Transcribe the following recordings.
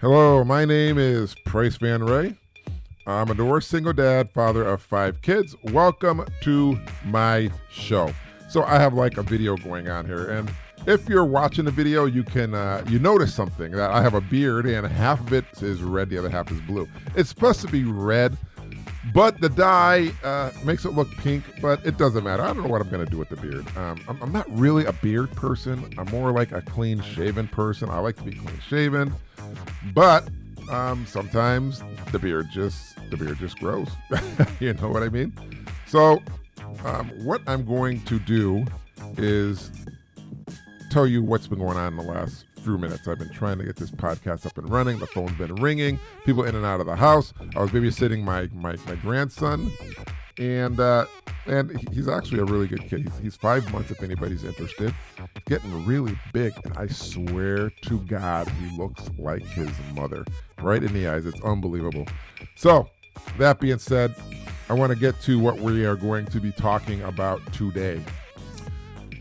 Hello, my name is Price Van Ray. I'm a divorced single dad, father of 5 kids. Welcome to my show. So I have like a video going on here, and if you're watching the video, you can you notice something, that I have a beard and half of it is red, the other half is blue. It's supposed to be red, but the dye makes it look pink, but it doesn't matter. I don't know what I'm going to do with the beard. I'm not really a beard person. I'm more like a clean-shaven person. I like to be clean-shaven, but sometimes the beard just grows. You know what I mean? So what I'm going to do is tell you what's been going on in the last few minutes. I've been trying to get this podcast up and running. The phone's been ringing. People in and out of the house. I was babysitting my grandson, and he's actually a really good kid. He's 5 months, if anybody's interested. Getting really big, and I swear to God, he looks like his mother, right in the eyes. It's unbelievable. So, that being said, I want to get to what we are going to be talking about today.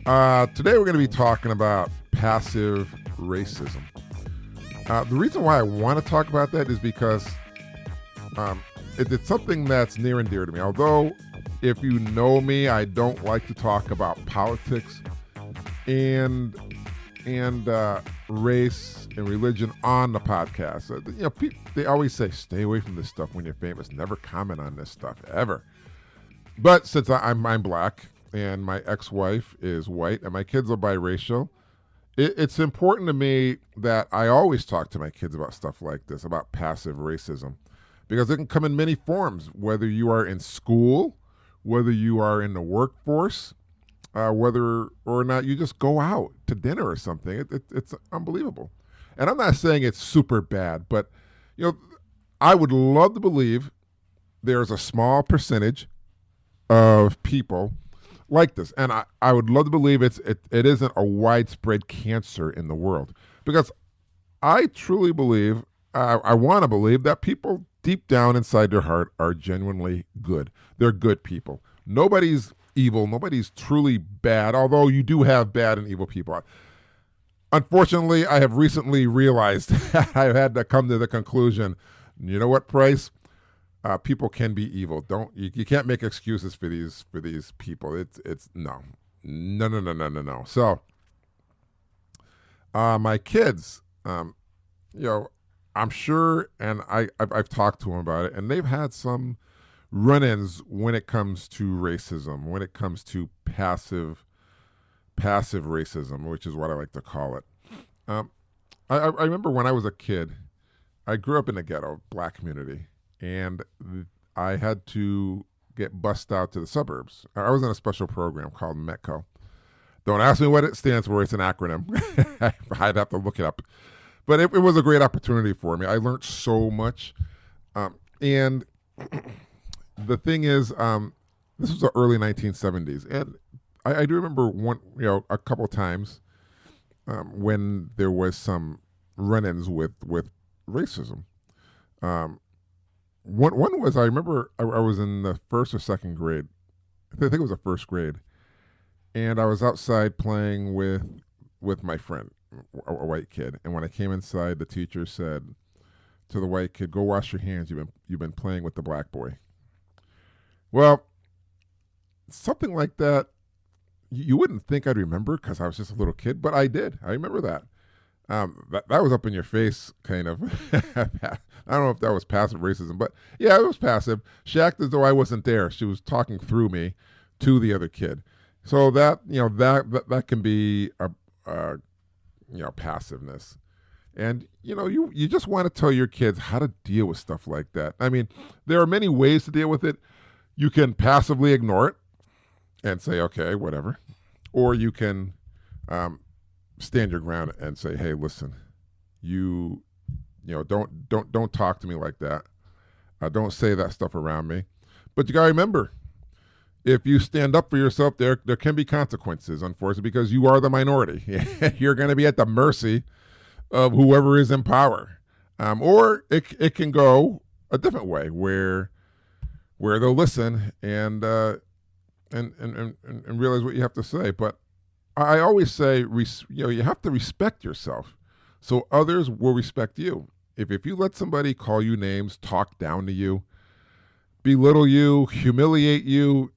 Today we're going to be talking about passive racism. The reason why I want to talk about that is because it's something that's near and dear to me. Although, if you know me, I don't like to talk about politics and race and religion on the podcast. They always say, stay away from this stuff when you're famous. Never comment on this stuff, ever. But since I'm black, and my ex-wife is white, and my kids are biracial, it's important to me that I always talk to my kids about stuff like this, about passive racism, because it can come in many forms, whether you are in school, whether you are in the workforce, whether or not you just go out to dinner or something. It's unbelievable. And I'm not saying it's super bad, but I would love to believe there's a small percentage of people like this, and I would love to believe it isn't a widespread cancer in the world, because I truly believe, I want to believe that people deep down inside their heart are genuinely good. They're good people. Nobody's evil. Nobody's truly bad, although you do have bad and evil people. Unfortunately, I have recently realized I've had to come to the conclusion, you know what, Price? People can be evil. You can't make excuses for these people. It's no. So, my kids, I'm sure, and I've talked to them about it, and they've had some run-ins when it comes to racism, when it comes to passive racism, which is what I like to call it. I remember when I was a kid, I grew up in the ghetto, black community. And I had to get bussed out to the suburbs. I was in a special program called METCO. Don't ask me what it stands for. It's an acronym. I'd have to look it up. But it was a great opportunity for me. I learned so much. And the thing is, this was the early 1970s. And I do remember a couple times when there was some run-ins with racism. One was, I remember I was in the first or second grade. I think it was the first grade. And I was outside playing with my friend, a white kid. And when I came inside, the teacher said to the white kid, "Go wash your hands. You've been playing with the black boy." Well, something like that, you wouldn't think I'd remember because I was just a little kid, but I did. I remember that. That was up in your face, kind of. I don't know if that was passive racism, but yeah, it was passive. She acted as though I wasn't there. She was talking through me to the other kid. So that can be a passiveness. And you just want to tell your kids how to deal with stuff like that. I mean, there are many ways to deal with it. You can passively ignore it and say, okay, whatever, or you can stand your ground and say, hey, listen, don't talk to me like that. Don't say that stuff around me. But you gotta remember, if you stand up for yourself, there can be consequences, unfortunately, because you are the minority. You're going to be at the mercy of whoever is in power, or it can go a different way, where they'll listen and realize what you have to say. But I always say, you have to respect yourself, so others will respect you. if you let somebody call you names, talk down to you, belittle you, humiliate you,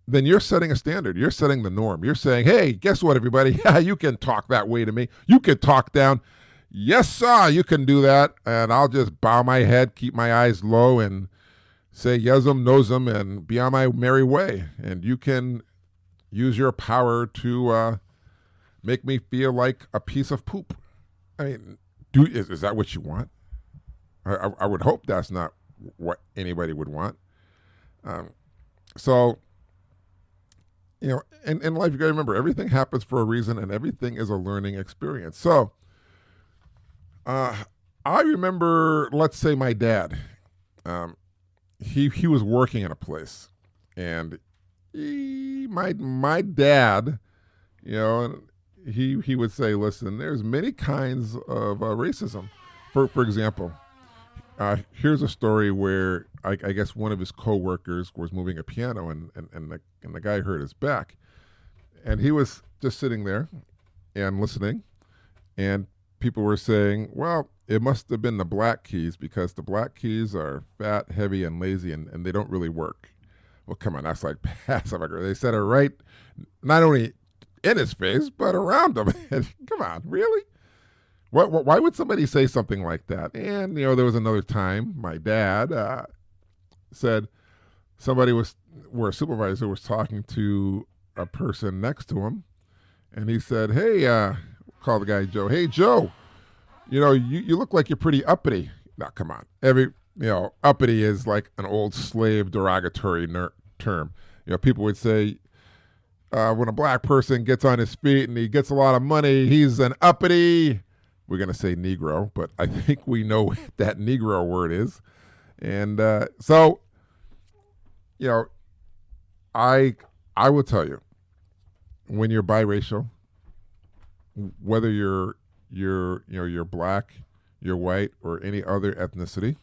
then you're setting a standard. You're setting the norm. You're saying, hey, guess what, everybody? Yeah, you can talk that way to me. You can talk down. Yes, sir, you can do that. And I'll just bow my head, keep my eyes low, and say yes'm, no's'm, and be on my merry way. And you can use your power to make me feel like a piece of poop. I mean, is that what you want? I would hope that's not what anybody would want. So, in life, you got to remember, everything happens for a reason, and everything is a learning experience. So, I remember, let's say my dad, he was working in a place, and my dad, he would say, listen, there's many kinds of racism. For example, here's a story where I guess one of his coworkers was moving a piano, and the guy hurt his back, and he was just sitting there and listening, and people were saying, well, it must have been the black keys because the black keys are fat, heavy, and lazy, and they don't really work. Well, come on, that's like passive aggressive. They said it right, not only in his face, but around him. Come on, really? Why would somebody say something like that? And, there was another time my dad said where a supervisor was talking to a person next to him, and he said, hey, call the guy Joe. Hey, Joe, you look like you're pretty uppity. Now, come on. Uppity is like an old slave derogatory term. People would say, when a black person gets on his feet and he gets a lot of money, he's an uppity. We're going to say Negro, but I think we know what that Negro word is. And so, I will tell you, when you're biracial, whether you're black, you're white, or any other ethnicity,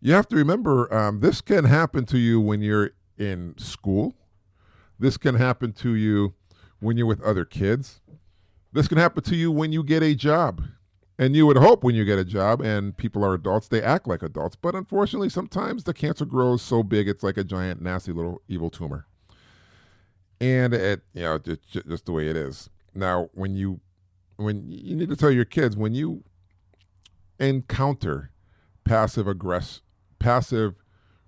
you have to remember this can happen to you when you're in school. This can happen to you when you're with other kids. This can happen to you when you get a job. And you would hope when you get a job and people are adults, they act like adults. But unfortunately, sometimes the cancer grows so big, it's like a giant, nasty little evil tumor. And just the way it is. Now, when you need to tell your kids, when you encounter passive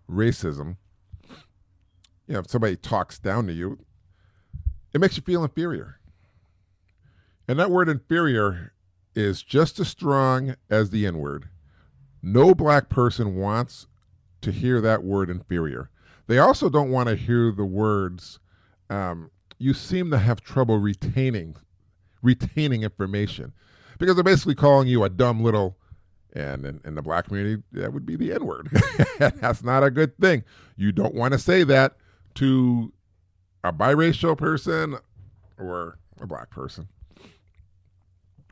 racism, if somebody talks down to you, it makes you feel inferior. And that word inferior is just as strong as the N-word. No black person wants to hear that word inferior. They also don't want to hear the words, you seem to have trouble retaining information. Because they're basically calling you a dumb little, and in the black community, that would be the N-word. That's not a good thing. You don't want to say that to a biracial person or a black person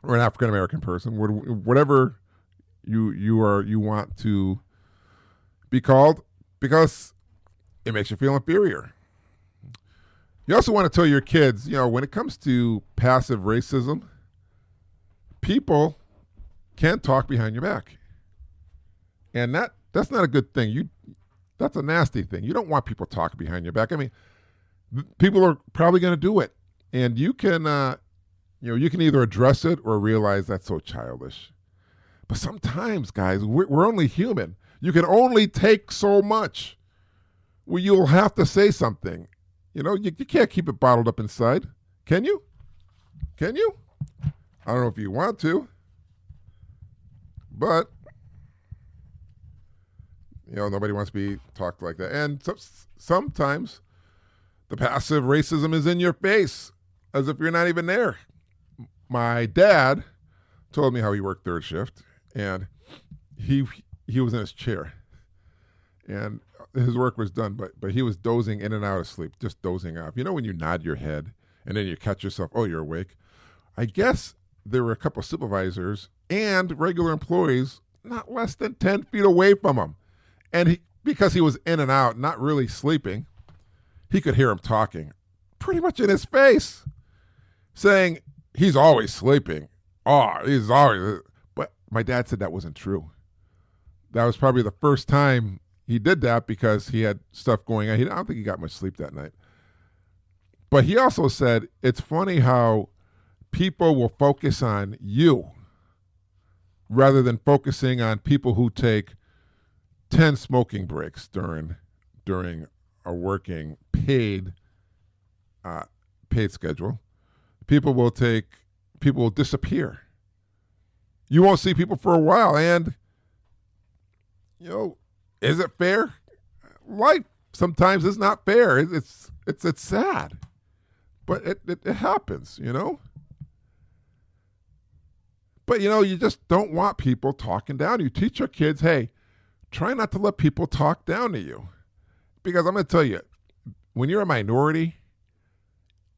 or an African American person, whatever you want to be called, because it makes you feel inferior. You also want to tell your kids, when it comes to passive racism, people can talk behind your back. And that's not a good thing. That's a nasty thing. You don't want people talking behind your back. I mean, people are probably going to do it. And you can either address it or realize that's so childish. But sometimes, guys, we're only human. You can only take so much. Well, you'll have to say something. You can't keep it bottled up inside. Can you? Can you? I don't know if you want to. But, nobody wants to be talked like that. And sometimes the passive racism is in your face, as if you're not even there. My dad told me how he worked third shift, and he was in his chair, and his work was done, but he was dozing in and out of sleep, just dozing off. When you nod your head, and then you catch yourself, oh, you're awake. I guess there were a couple of supervisors and regular employees not less than 10 feet away from him. And because he was in and out, not really sleeping, he could hear him talking pretty much in his face, saying he's always sleeping. Oh, he's always. But my dad said that wasn't true. That was probably the first time he did that because he had stuff going on. I don't think he got much sleep that night. But he also said it's funny how people will focus on you rather than focusing on people who take 10 smoking breaks during a working paid schedule. People will disappear. You won't see people for a while, and is it fair? Life sometimes is not fair. It's sad, but it happens, But you just don't want people talking down to you. Teach your kids, hey, try not to let people talk down to you, because I'm going to tell you, when you're a minority,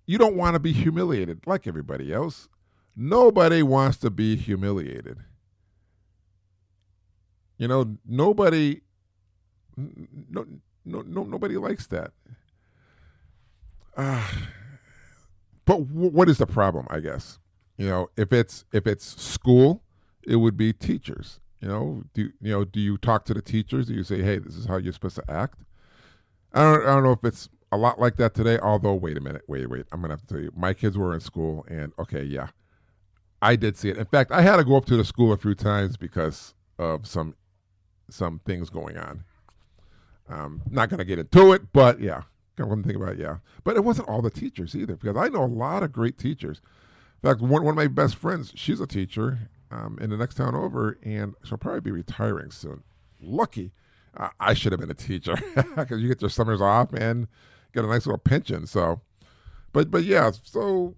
you don't want to be humiliated like everybody else. Nobody wants to be humiliated. Nobody likes that. But what is the problem, I guess? If it's school, it would be teachers. Do you talk to the teachers? Do you say, hey, this is how you're supposed to act? I don't know if it's a lot like that today, although wait a minute, wait. I'm going to have to tell you. My kids were in school, and okay, yeah, I did see it. In fact, I had to go up to the school a few times because of some things going on. Not going to get into it, but yeah, come to think about it, yeah. But it wasn't all the teachers either, because I know a lot of great teachers. In fact, one of my best friends, she's a teacher in the next town over, and she'll probably be retiring soon. Lucky. I should have been a teacher because you get your summers off and get a nice little pension. So, but yeah, so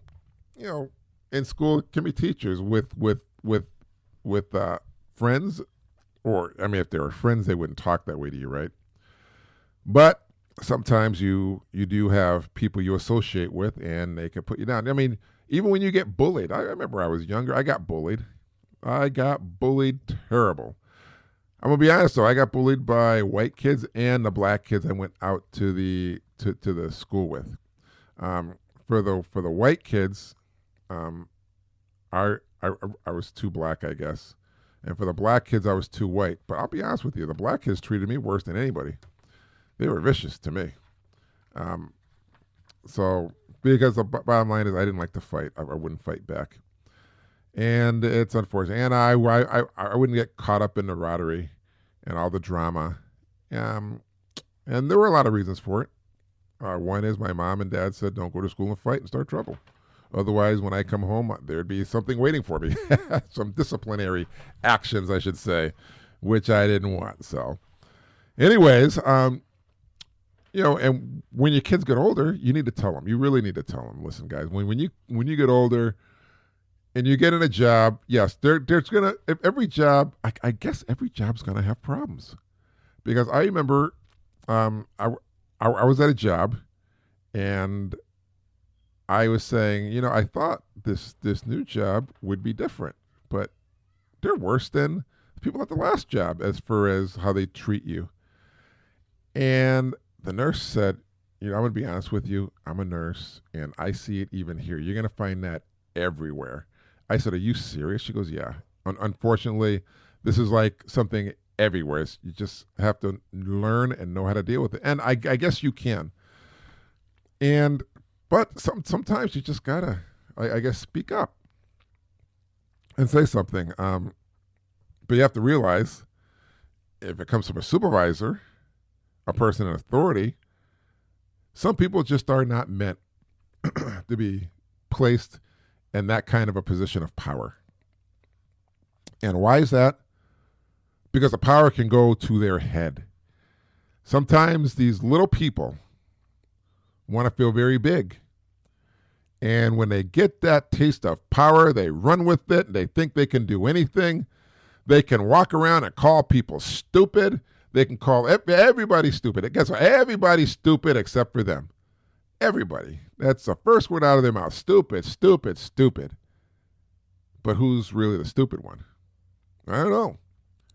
in school it can be teachers with friends, or if they were friends, they wouldn't talk that way to you, right? But sometimes you do have people you associate with, and they can put you down. Even when you get bullied, I remember I was younger, I got bullied. I got bullied terrible. I'm gonna be honest though, I got bullied by white kids and the black kids I went out to the school with. For the white kids, I was too black, I guess, and for the black kids I was too white. But I'll be honest with you, the black kids treated me worse than anybody. They were vicious to me. So because the bottom line is I didn't like to fight. I wouldn't fight back. And it's unfortunate. And I wouldn't get caught up in the camaraderie and all the drama. And there were a lot of reasons for it. One is my mom and dad said, don't go to school and fight and start trouble. Otherwise, when I come home, there'd be something waiting for me. Some disciplinary actions, I should say, which I didn't want. So anyways, and when your kids get older, you need to tell them. You really need to tell them, listen, guys, when you get older, and you get in a job, yes, there's gonna, every job, I guess every job's gonna have problems, because I remember, I was at a job, and I was saying, I thought this new job would be different, but they're worse than the people at the last job as far as how they treat you. And the nurse said, I'm gonna be honest with you, I'm a nurse, and I see it even here. You're gonna find that everywhere. I said, are you serious? She goes, yeah. Unfortunately, this is like something everywhere. You just have to learn and know how to deal with it. And I guess you can. But sometimes you just gotta, I guess, speak up and say something. But you have to realize, if it comes from a supervisor, a person in authority, some people just are not meant to be placed in that kind of a position of power. And why is that? Because the power can go to their head. Sometimes these little people want to feel very big. And when they get that taste of power, they run with it. They think they can do anything. They can walk around and call people stupid. They can call everybody stupid. Guess what? Everybody's stupid except for them. Everybody. That's the first word out of their mouth. Stupid, stupid, stupid. But who's really the stupid one? I don't know.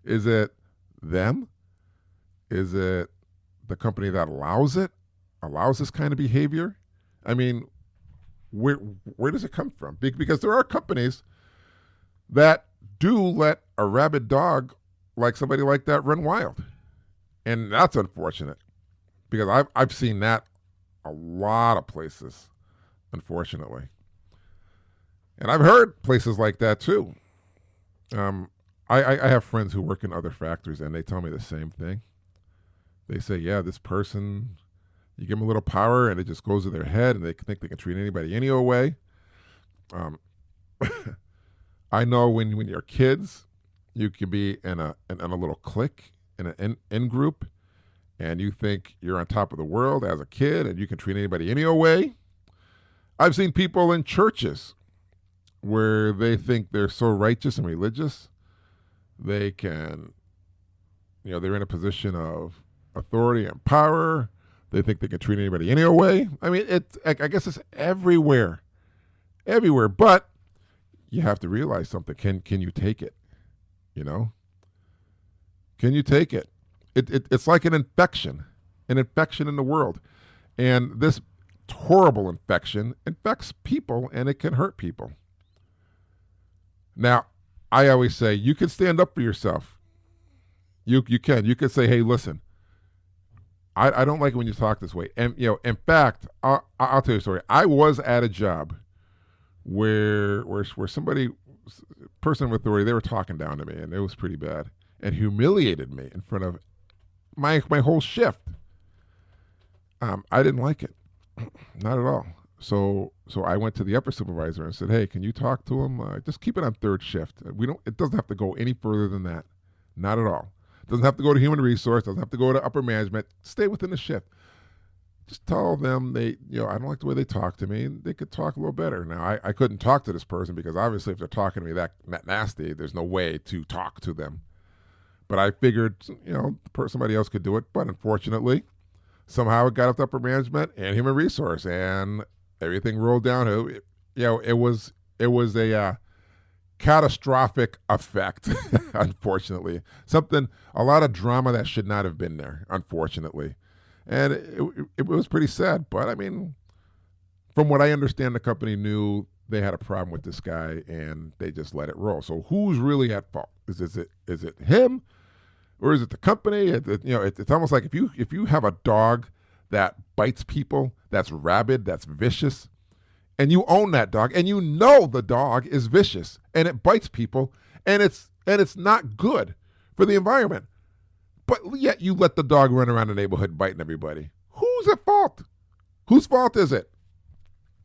Is it them? Is it the company that allows this kind of behavior? I mean, where does it come from? Because there are companies that do let a rabid dog like somebody like that run wild. And that's unfortunate because I've seen that a lot of places, unfortunately. And I've heard places like that too. I have friends who work in other factories and they tell me the same thing. They say, yeah, this person, you give them a little power and it just goes to their head and they think they can treat anybody any old way. I know when you're kids, you can be in a little clique, in an in group, and you think you're on top of the world as a kid and you can treat anybody any old way. I've seen people in churches where they think they're so righteous and religious, they can, they're in a position of authority and power. They think they can treat anybody any old way. I mean, I guess it's everywhere. Everywhere. But you have to realize something. Can you take it? Can you take it? It's like an infection in the world. And this horrible infection infects people and it can hurt people. Now, I always say you can stand up for yourself. You can. You can say, hey, listen, I don't like it when you talk this way. And, in fact, I'll tell you a story. I was at a job where somebody, person of authority, they were talking down to me, and it was pretty bad, and humiliated me in front of my whole shift. I didn't like it, not at all. So I went to the upper supervisor and said, hey, can you talk to him? Just keep it on third shift. It doesn't have to go any further than that. Not at all. It doesn't have to go to human resource. Doesn't have to go to upper management. Stay within the shift. Just tell them I don't like the way they talk to me. They could talk a little better. Now, I couldn't talk to this person because obviously if they're talking to me that nasty, there's no way to talk to them. But I figured, somebody else could do it. But unfortunately, somehow it got up to upper management and human resource, and everything rolled downhill. It was a catastrophic effect, unfortunately. A lot of drama that should not have been there, unfortunately. And it was pretty sad. But, I mean, from what I understand, the company knew they had a problem with this guy, and they just let it roll. So who's really at fault? Is it him, or is it the company? It's almost like if you have a dog that bites people, that's rabid, that's vicious, and you own that dog, and you know the dog is vicious, and it bites people, and it's not good for the environment. But yet you let the dog run around the neighborhood biting everybody. Who's at fault? Whose fault is it?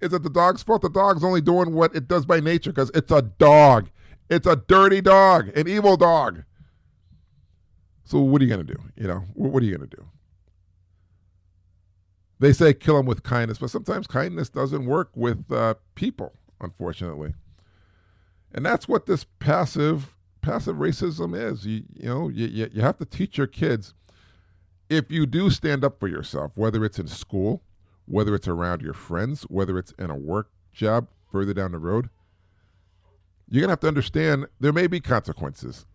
Is it the dog's fault? The dog's only doing what it does by nature because it's a dog. It's a dirty dog, an evil dog. So what are you going to do? What are you going to do? They say kill them with kindness, but sometimes kindness doesn't work with people, unfortunately. And that's what this passive racism is. You have to teach your kids, if you do stand up for yourself, whether it's in school, whether it's around your friends, whether it's in a work job further down the road, you're going to have to understand there may be consequences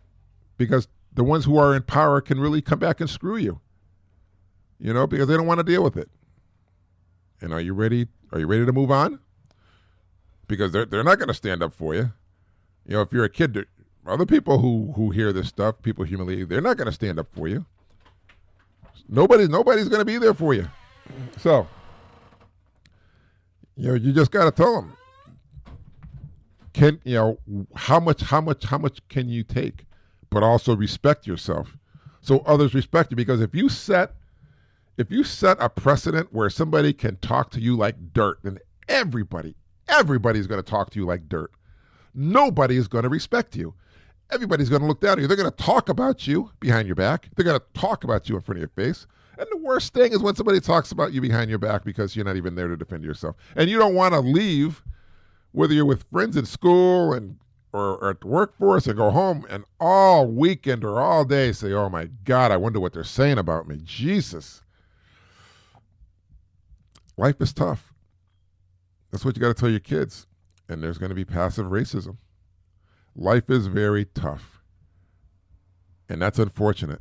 because the ones who are in power can really come back and screw you, because they don't want to deal with it. And are you ready? Are you ready to move on? Because they're not going to stand up for you. If you're a kid, other people who hear this stuff, people humiliate you, they're not going to stand up for you. Nobody's going to be there for you. So, you just got to tell them. How much can you take, but also respect yourself, so others respect you. Because if you set a precedent where somebody can talk to you like dirt, then everybody's going to talk to you like dirt. Nobody is going to respect you. Everybody's going to look down at you. They're going to talk about you behind your back. They're going to talk about you in front of your face. And the worst thing is when somebody talks about you behind your back because you're not even there to defend yourself. And you don't want to leave, whether you're with friends in school or at the workforce, and go home and all weekend or all day say, oh my God, I wonder what they're saying about me. Jesus. Life is tough. That's what you got to tell your kids. And there's going to be passive racism. Life is very tough. And that's unfortunate.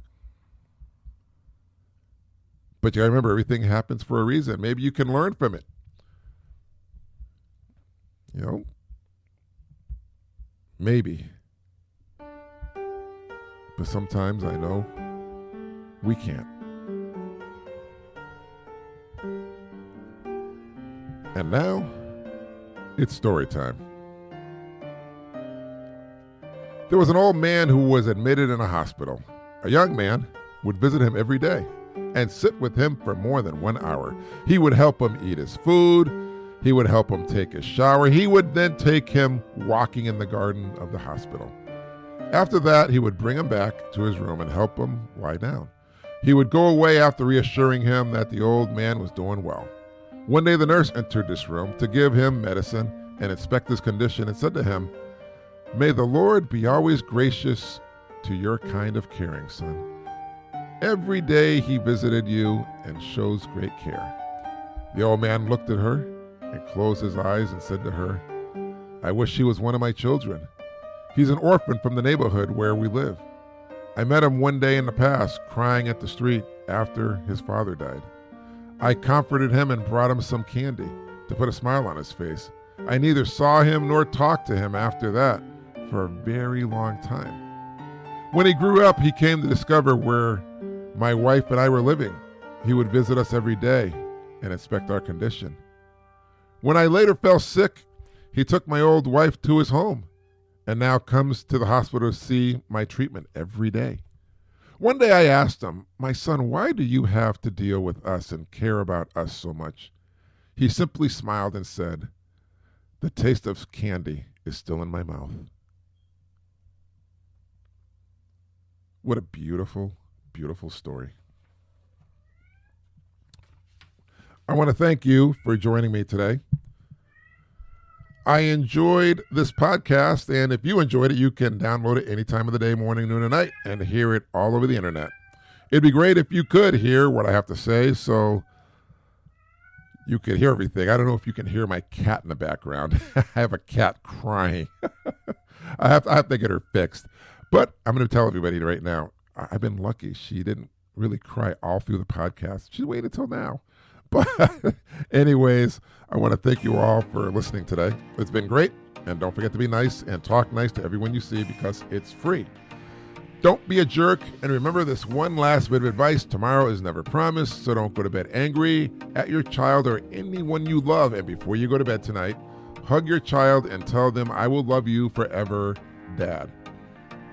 But you got to remember, everything happens for a reason. Maybe you can learn from it. Maybe. But sometimes I know we can't. And now, it's story time. There was an old man who was admitted in a hospital. A young man would visit him every day and sit with him for more than 1 hour. He would help him eat his food. He would help him take his shower. He would then take him walking in the garden of the hospital. After that, he would bring him back to his room and help him lie down. He would go away after reassuring him that the old man was doing well. One day, the nurse entered this room to give him medicine and inspect his condition and said to him, "May the Lord be always gracious to your kind of caring, son. Every day he visited you and shows great care." The old man looked at her and closed his eyes and said to her, "I wish he was one of my children. He's an orphan from the neighborhood where we live. I met him one day in the past, crying at the street after his father died. I comforted him and brought him some candy to put a smile on his face. I neither saw him nor talked to him after that for a very long time. When he grew up, he came to discover where my wife and I were living. He would visit us every day and inspect our condition. When I later fell sick, he took my old wife to his home and now comes to the hospital to see my treatment every day. One day I asked him, 'My son, why do you have to deal with us and care about us so much?' He simply smiled and said, 'The taste of candy is still in my mouth.'" What a beautiful, beautiful story. I want to thank you for joining me today. I enjoyed this podcast, and if you enjoyed it, you can download it any time of the day, morning, noon, and night, and hear it all over the internet. It'd be great if you could hear what I have to say so you could hear everything. I don't know if you can hear my cat in the background. I have a cat crying. I have to get her fixed. But I'm going to tell everybody right now, I've been lucky. She didn't really cry all through the podcast. She waited till now. But anyways, I want to thank you all for listening today. It's been great. And don't forget to be nice and talk nice to everyone you see because it's free. Don't be a jerk. And remember this one last bit of advice. Tomorrow is never promised, so don't go to bed angry at your child or anyone you love. And before you go to bed tonight, hug your child and tell them, "I will love you forever, Dad."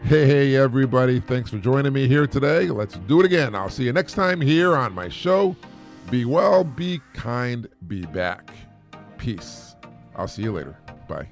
Hey, everybody. Thanks for joining me here today. Let's do it again. I'll see you next time here on my show. Be well, be kind, be back. Peace. I'll see you later. Bye.